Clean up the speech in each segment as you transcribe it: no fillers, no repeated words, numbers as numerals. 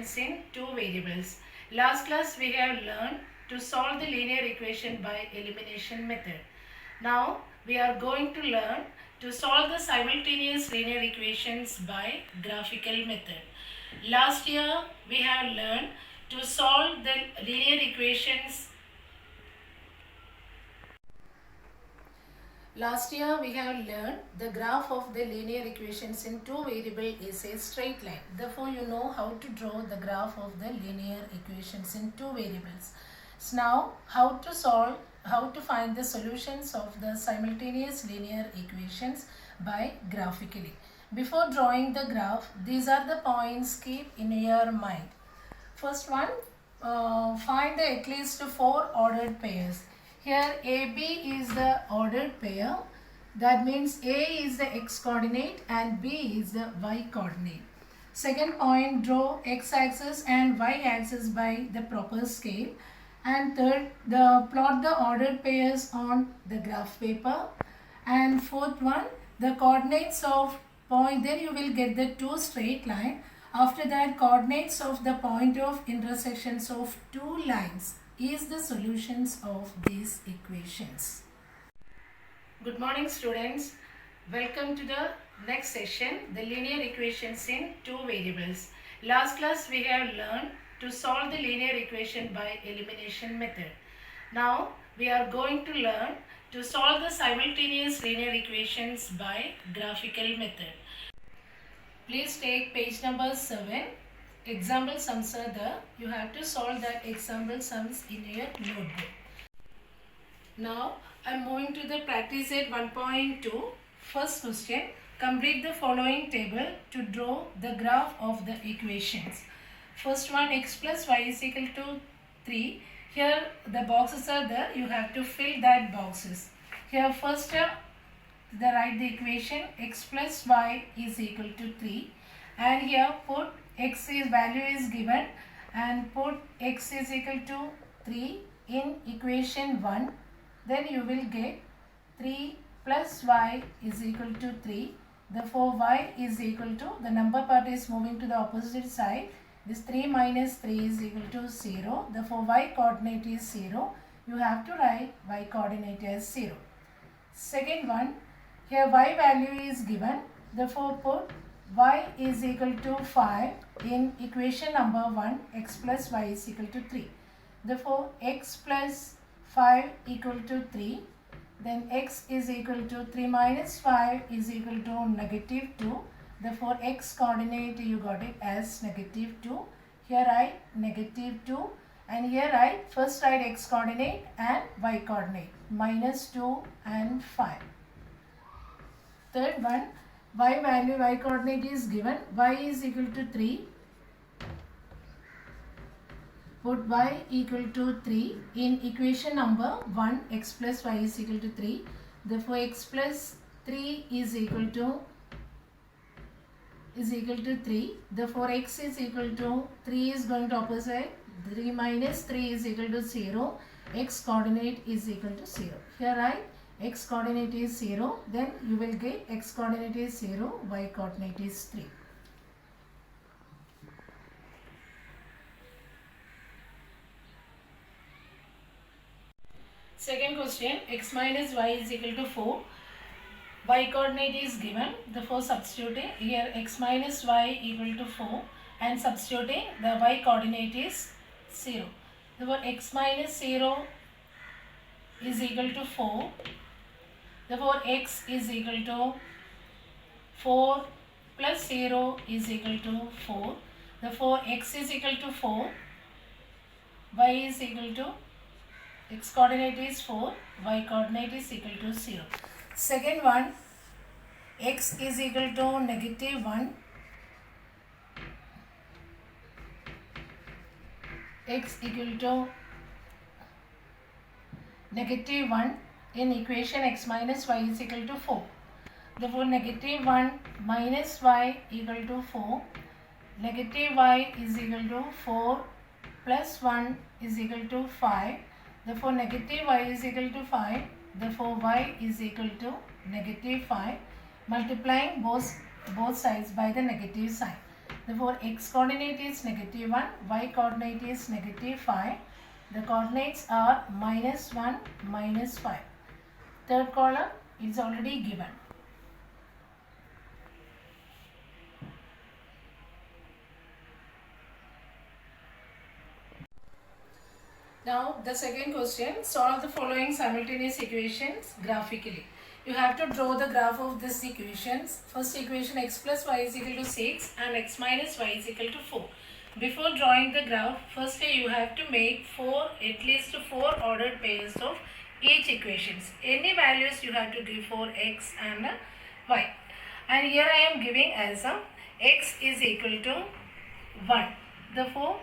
equations in two variables. Last class we have learned to solve the linear equation by elimination method. Now we are going to learn to solve the simultaneous linear equations by graphical method. Last year we have learned to solve the linear equations. Last year we have learned the graph of the linear equations in two variable is a straight line. Therefore you know how to draw the graph of the linear equations in two variables. So now how to find the solutions of the simultaneous linear equations by graphically. Before drawing the graph, these are the points keep in your mind. First one, find at least four ordered pairs. Here AB is the ordered pair. That means A is the x coordinate and B is the y coordinate. Second point, draw x axis and y axis by the proper scale. And third, plot the ordered pairs on the graph paper. And fourth one, the coordinates of point, then you will get the two straight line. After that, coordinates of the point of intersections of two lines is the solutions of these equations. Good morning students. Welcome to the next session, the linear equations in two variables. Last class we have learned to solve the linear equation by elimination method. Now we are going to learn to solve the simultaneous linear equations by graphical method. Please take page number 7. Example sums are there. You have to solve that example sums in your notebook. Now I am moving to the practice set 1.2. First question. Complete the following table to draw the graph of the equations. First one, x plus y is equal to 3. Here the boxes are there. You have to fill that boxes. Here first write the equation x plus y is equal to 3. And here put x is value is given and put x is equal to 3 in equation 1. Then you will get 3 plus y is equal to 3. Therefore y is equal to, the number part is moving to the opposite side. This 3 minus 3 is equal to 0. Therefore y coordinate is 0. You have to write y coordinate as 0. Second one, here y value is given. Therefore put y is equal to 5 in equation number 1, x plus y is equal to 3. Therefore x plus 5 equal to 3. Then x is equal to 3 minus 5 is equal to negative 2. Therefore x coordinate you got it as negative 2. Here write negative 2 and here write first write x coordinate and y coordinate minus 2 and 5. Third one, y value, y coordinate is given, y is equal to 3. Put y equal to 3 in equation number 1, x plus y is equal to 3. Therefore x plus 3 is equal to 3. Therefore x is equal to 3 is going to opposite. 3 minus 3 is equal to 0. X coordinate is equal to 0. Here write x coordinate is 0, then you will get x coordinate is 0, y coordinate is 3. Second question, x minus y is equal to 4. Y coordinate is given, therefore substituting here x minus y equal to 4 and substituting the y coordinate is 0. Therefore x minus 0 is equal to 4. Therefore x is equal to 4 plus 0 is equal to 4. Therefore x is equal to 4, y is equal to, x coordinate is 4, y coordinate is equal to 0. Second one, x is equal to negative 1. X equal to negative 1 in equation x minus y is equal to 4. Therefore negative 1 minus y equal to 4. Negative y is equal to 4 plus 1 is equal to 5. Therefore negative y is equal to 5. Therefore y is equal to negative 5. Multiplying both sides by the negative sign. Therefore, x coordinate is negative 1, y coordinate is negative 5. The coordinates are minus 1, minus 5. Third column is already given. Now the second question, solve the following simultaneous equations graphically. You have to draw the graph of these equations. First equation, x plus y is equal to 6 and x minus y is equal to 4. Before drawing the graph, firstly you have to make at least 4 ordered pairs of each equations. Any values you have to give for x and y. And here I am giving as x is equal to 1. Therefore,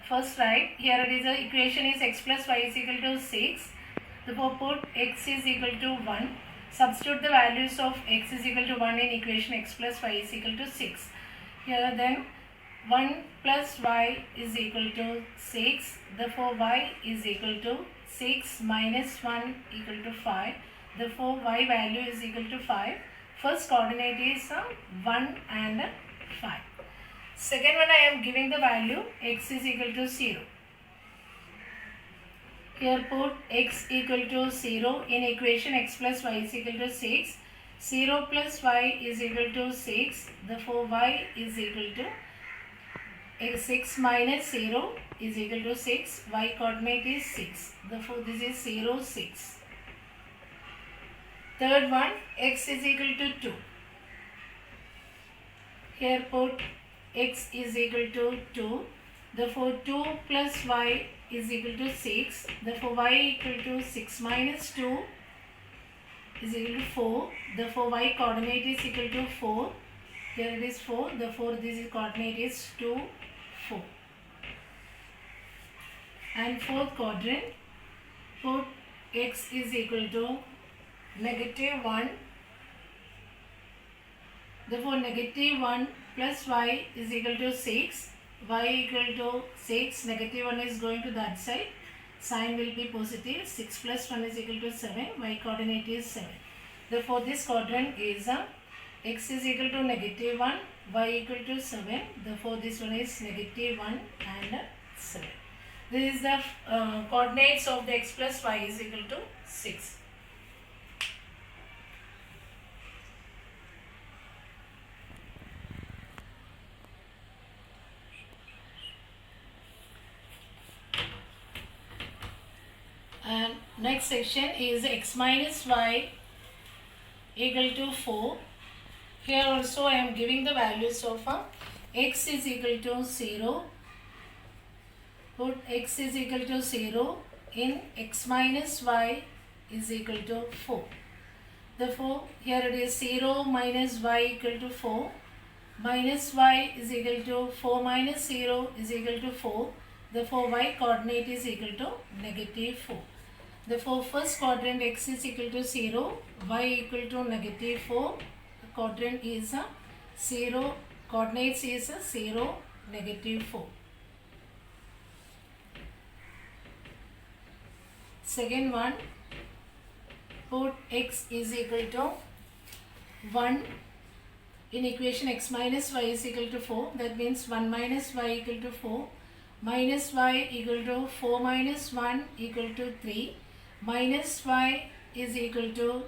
first write, here it is the equation is x plus y is equal to 6. Therefore, put x is equal to 1. Substitute the values of x is equal to 1 in equation x plus y is equal to 6. Here then 1 plus y is equal to 6. Therefore, y is equal to 6 minus 1 equal to 5. Therefore, y value is equal to 5. First coordinate is 1 and 5. Second one, I am giving the value x is equal to 0. Here put x equal to 0 in equation x plus y is equal to 6. 0 plus y is equal to 6. Therefore, y is equal to 6 minus 0 is equal to 6. Y coordinate is 6. Therefore, this is 0, 6. Third one, x is equal to 2. Here put x is equal to 2. Therefore, 2 plus y is equal to 6. Therefore, y equal to 6 minus 2 is equal to 4. Therefore, y coordinate is equal to 4. Here it is 4. Therefore, this coordinate is 2, 4. And fourth quadrant, put x is equal to negative 1. Therefore, negative 1 plus y is equal to 6. Y equal to 6. Negative 1 is going to that side. Sign will be positive. 6 plus 1 is equal to 7. Y coordinate is 7. Therefore, this quadrant is x is equal to negative 1. Y equal to 7. Therefore, this one is negative 1 and 7. This is the coordinates of the x plus y is equal to 6. And next section is x minus y equal to 4. Here also I am giving the values of x is equal to 0. Put x is equal to 0 in x minus y is equal to 4. Therefore, here it is 0 minus y equal to 4. Minus y is equal to 4 minus 0 is equal to 4. Therefore, y coordinate is equal to negative 4. Therefore, first quadrant x is equal to 0, y equal to negative 4. The quadrant is 0, coordinates is 0, negative 4. Second one, put x is equal to 1 in equation x minus y is equal to 4. That means 1 minus y equal to 4. Minus y equal to 4 minus 1 equal to 3. Minus y is equal to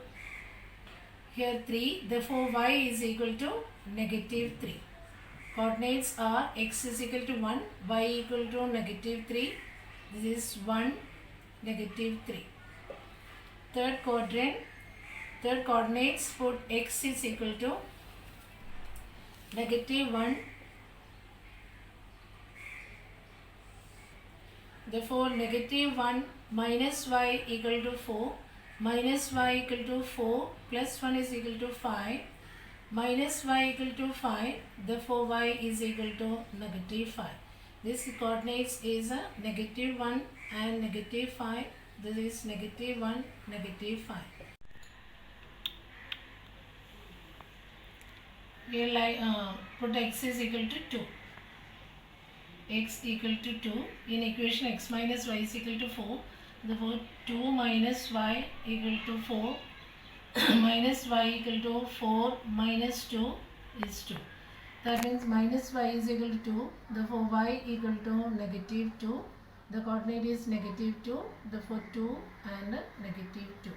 here 3. Therefore, y is equal to negative 3. Coordinates are x is equal to 1, y equal to negative 3. This is 1, negative 3. Third quadrant, third coordinates, put x is equal to negative 1. Therefore, negative 1 minus y equal to 4. Minus y equal to 4 plus 1 is equal to 5. Minus y equal to 5. Therefore, y is equal to negative 5. This coordinates is a negative 1 and negative 5. This is negative 1, negative 5. Here put x is equal to 2. X equal to 2 in equation x minus y is equal to 4. Therefore, 2 minus y equal to 4 minus y equal to 4 minus 2 is 2. That means minus y is equal to 2. Therefore y equal to negative 2. The coordinate is negative 2. Therefore 2 and negative 2.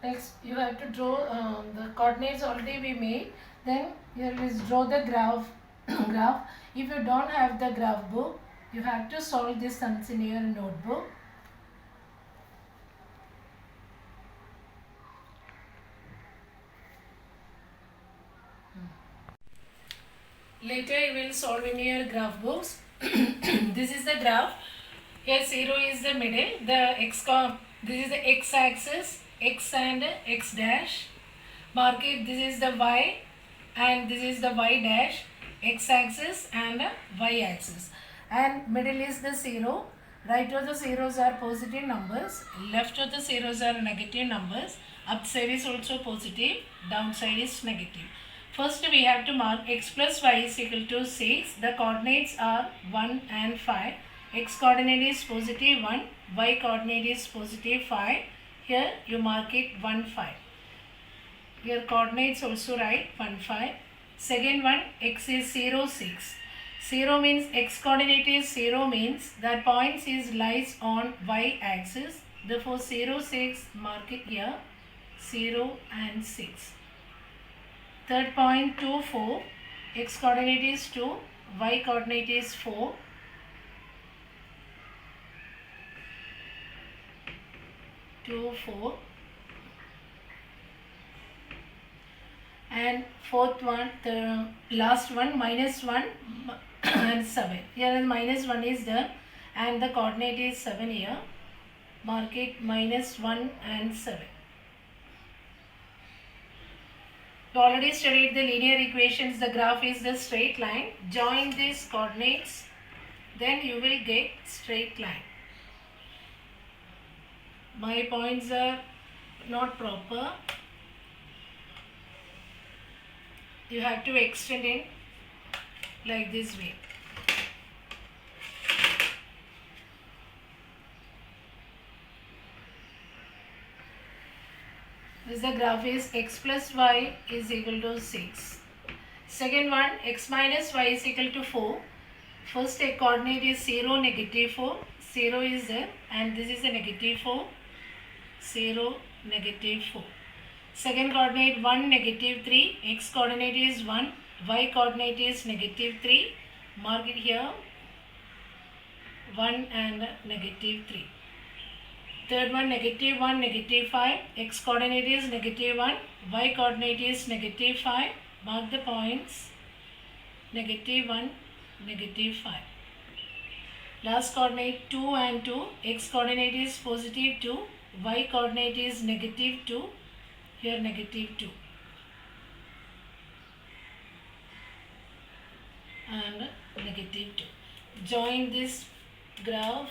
Next, you have to draw the coordinates already we made. Then here is draw the graph. graph. If you don't have the graph book, you have to solve these sums in your notebook. Later you will solve in your graph books. This is the graph. Here 0 is the middle. This is the x axis, x and x dash. Mark it. This is the y and this is the y dash, x axis and y axis. And middle is the 0. Right of the zeros are positive numbers. Left of the zeros are negative numbers. Upside is also positive. Downside is negative. First we have to mark x plus y is equal to 6. The coordinates are 1 and 5. X coordinate is positive 1. Y coordinate is positive 5. Here you mark it 1, 5. Your coordinates also write 1, 5. Second one, x is 0, 6. 0 means x coordinate is 0 means that points is lies on y axis. Therefore 0, 6 mark it here 0 and 6. Third point 2, 4. X coordinate is 2. Y coordinate is 4. 2, 4. And fourth one, the last one, minus 1 and 7. Here minus 1 is there and the coordinate is 7 here. Mark it minus 1 and 7. You already studied the linear equations. The graph is the straight line. Join these coordinates, then you will get straight line. My points are not proper. You have to extend it like this way. This the graph is x plus y is equal to 6. Second one, x minus y is equal to 4. First a coordinate is 0, negative 4. 0 is there and this is a negative 4. 0, negative 4. Second coordinate 1, negative 3. X coordinate is 1. Y coordinate is negative 3. Mark it here 1 and negative 3. Third one, negative 1, negative 5. X coordinate is negative 1. Y coordinate is negative 5. Mark the points negative 1, negative 5. Last coordinate 2 and 2. X coordinate is positive 2. Y coordinate is negative 2. Here negative 2. And negative 2. Join this graph.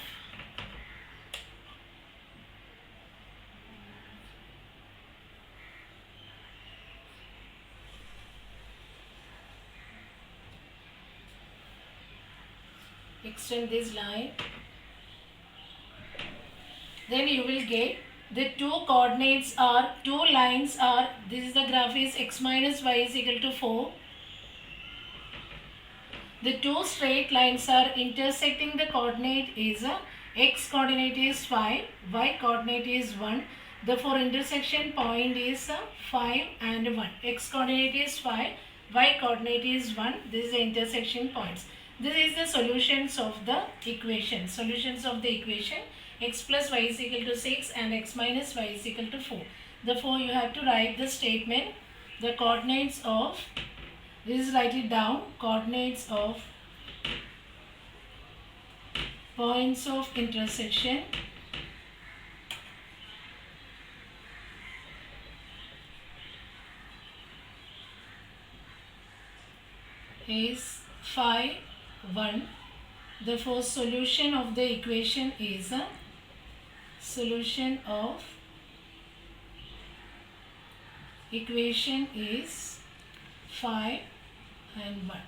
Extend this line. Then you will get the two coordinates are, two lines are, this is the graph is x minus y is equal to 4. The two straight lines are intersecting. The coordinate is x coordinate is 5, y coordinate is 1. Therefore intersection point is 5 and 1. X coordinate is 5, y coordinate is 1. This is the intersection points. This is the solutions of the equation. Solutions of the equation x plus y is equal to 6 and x minus y is equal to 4. Therefore you have to write the statement. The coordinates of, this is write it down, coordinates of points of intersection is 5, 1. Therefore solution of the equation is solution of equation is 5 and 1.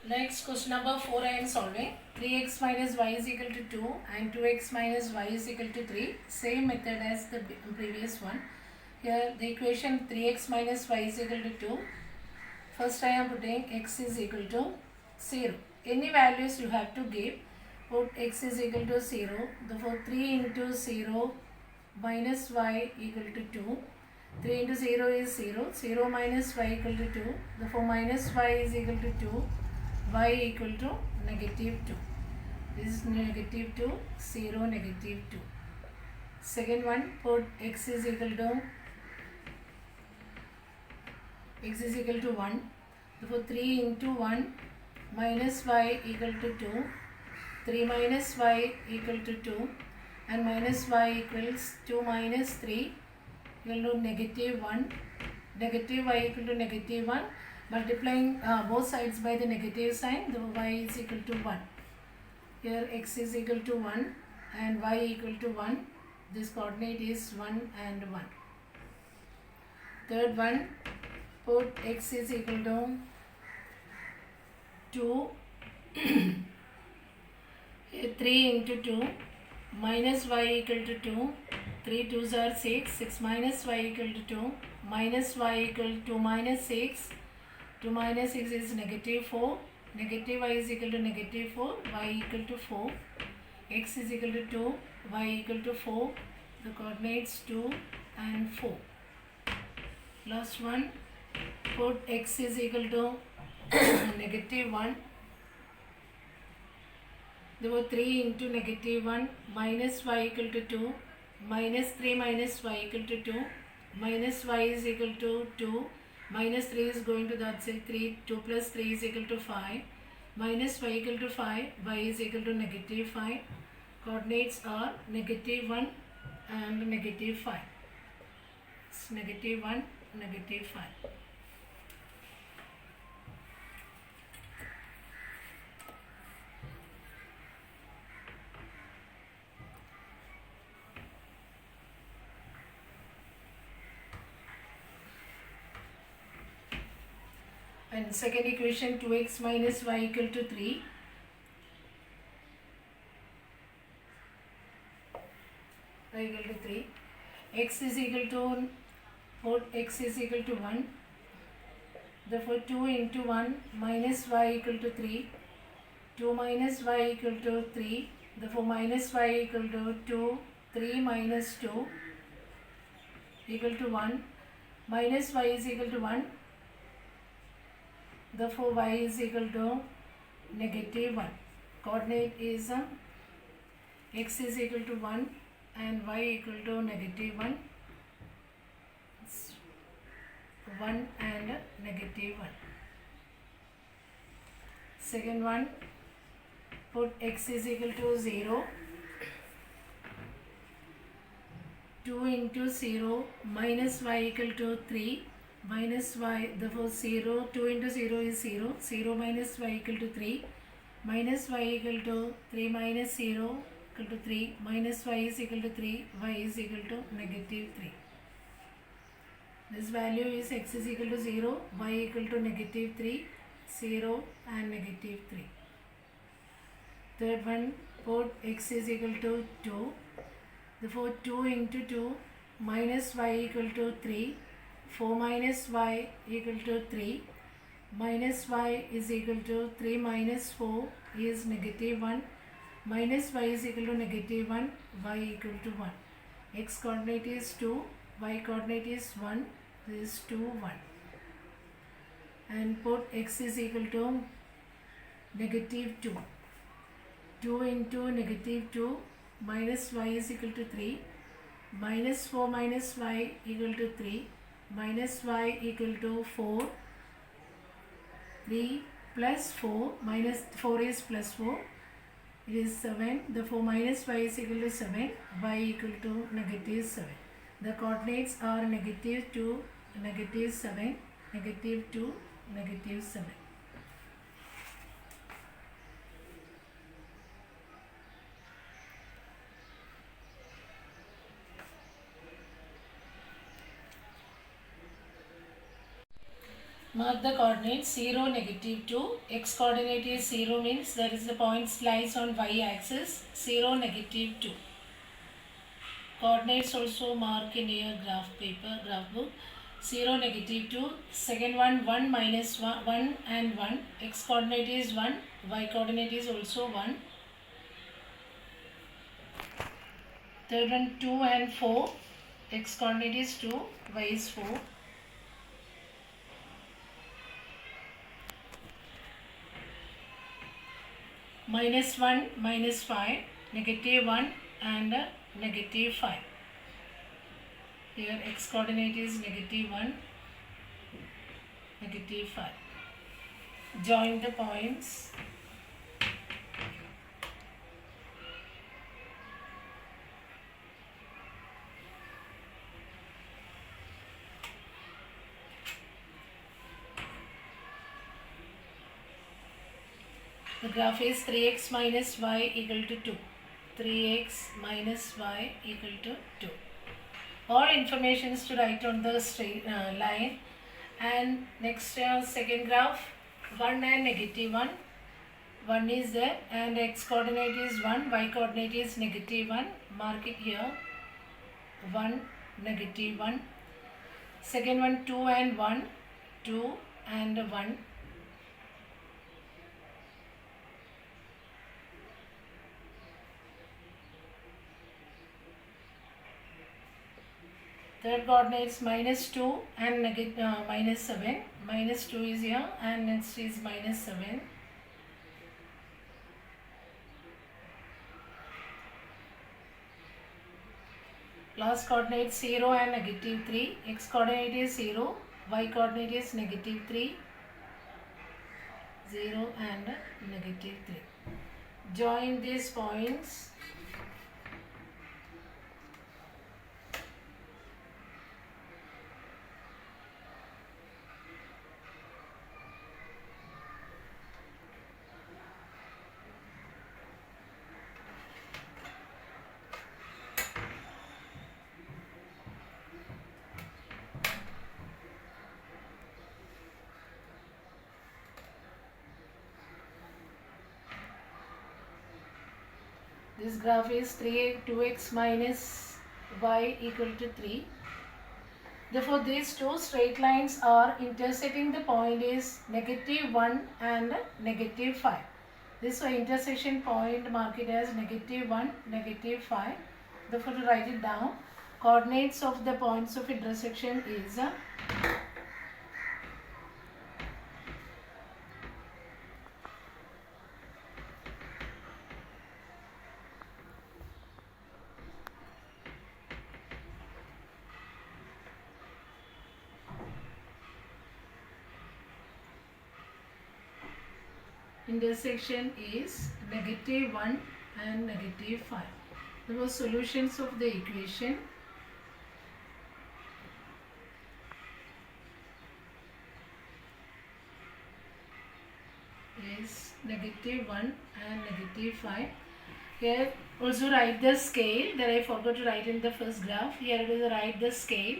Next question number 4 I am solving. 3x minus y is equal to 2 and 2x minus y is equal to 3. Same method as the previous one. Here the equation 3x minus y is equal to 2. First I am putting x is equal to 0. Any values you have to give. Put x is equal to 0. Therefore 3 into 0 minus y equal to 2. 3 into 0 is 0. 0 minus y equal to 2. Therefore minus y is equal to 2. Y equal to negative 2. This is negative 2, 0, negative 2. Second one, put x is equal to 1. Therefore 3 into 1 minus y equal to 2. 3 minus y equal to 2 and minus y equals 2 minus 3 equal to negative 1. Negative y equal to negative 1. Multiplying both sides by the negative sign, the y is equal to 1. Here x is equal to 1 and y equal to 1. This coordinate is 1 and 1. Third one, put x is equal to 2. Here 3 into 2 minus y equal to 2. 3 2s are 6. 6 minus y equal to 2. Minus y equal to 2 minus 6. 2 minus 6 is negative 4. Negative y is equal to negative 4. Y equal to 4. X is equal to 2. Y equal to 4. The coordinates 2 and 4. Last one. Put x is equal to negative 1. There were 3 into negative 1 minus y equal to 2. Minus 3 minus y equal to 2. Minus y is equal to 2. Minus 3 is going to that side 3. 2 plus 3 is equal to 5. Minus y equal to 5. Y is equal to negative 5. Coordinates are negative 1 and negative 5. It's negative 1, negative 5. And second equation 2x minus y equal to 3. Y equal to 3. X is equal to, put x is equal to 1. Therefore 2 into 1 minus y equal to 3. 2 minus y equal to 3. Therefore minus y equal to 2. 3 minus 2 equal to 1. Minus y is equal to 1. Therefore y is equal to negative 1. Coordinate is x is equal to 1 and y equal to negative 1. It's 1 and negative 1. Second one, put x is equal to 0. 2 into 0 minus y equal to 3. Minus y, therefore 0, 2 into 0 is 0, 0 minus y equal to 3, minus y equal to 3 minus 0 equal to 3, minus y is equal to 3, y is equal to negative 3. This value is x is equal to 0, y equal to negative 3, 0 and negative 3. Third one, put x is equal to 2, therefore 2 into 2 minus y equal to 3, 4 minus y equal to 3, minus y is equal to 3 minus 4 is negative 1, minus y is equal to negative 1, y equal to 1. X coordinate is 2, y coordinate is 1, this is 2, 1. And put x is equal to negative 2. 2 into negative 2 minus y is equal to 3, minus 4 minus y equal to 3, minus y equal to 4, 3 plus 4, minus 4 is plus 4, it is 7, therefore minus y is equal to 7, y equal to negative 7. The coordinates are negative 2, negative 7, negative 2, negative 7. Mark the coordinates 0, negative 2. X coordinate is 0 means that is the point lies on y axis. 0, negative 2. Coordinates also mark in your graph book. 0, negative 2. Second one 1 minus 1 and 1. X coordinate is 1. Y coordinate is also 1. Third one 2 and 4. X coordinate is 2. Y is 4. Minus 1, minus 5, negative 1 and negative 5. Here x coordinate is negative 1, negative 5. Join the points. The graph is 3x minus y equal to 2. 3x minus y equal to 2. All information is to write on the straight line. And next second graph 1 and negative 1. 1 is there and x coordinate is 1, y coordinate is negative 1. Mark it here. 1, negative 1. Second one 2 and 1. 2 and 1. Third coordinates minus 2 and minus 7. Minus 2 is here and next is minus 7. Last coordinate 0 and negative 3. X coordinate is 0. Y coordinate is negative 3. 0 and negative 3. Join these points. This graph is 2x minus y equal to 3. Therefore, these two straight lines are intersecting the point is negative 1 and negative 5. This intersection point mark it as negative 1, negative 5. Therefore, to write it down, coordinates of the points of intersection is intersection is negative 1 and negative 5. The solutions of the equation is negative 1 and negative 5. Here also write the scale that I forgot to write in the first graph. Here we will write the scale.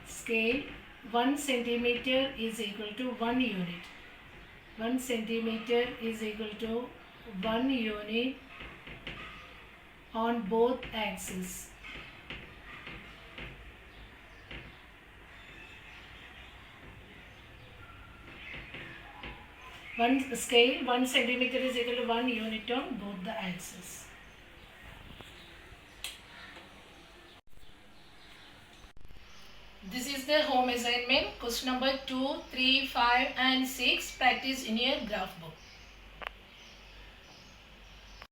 Scale 1 centimeter is equal to 1 unit. 1 centimeter is equal to 1 unit on both axes. One scale 1 centimeter is equal to 1 unit on both the axes. This is the home assignment. Question number 2, 3, 5 and 6. Practice in your graph book.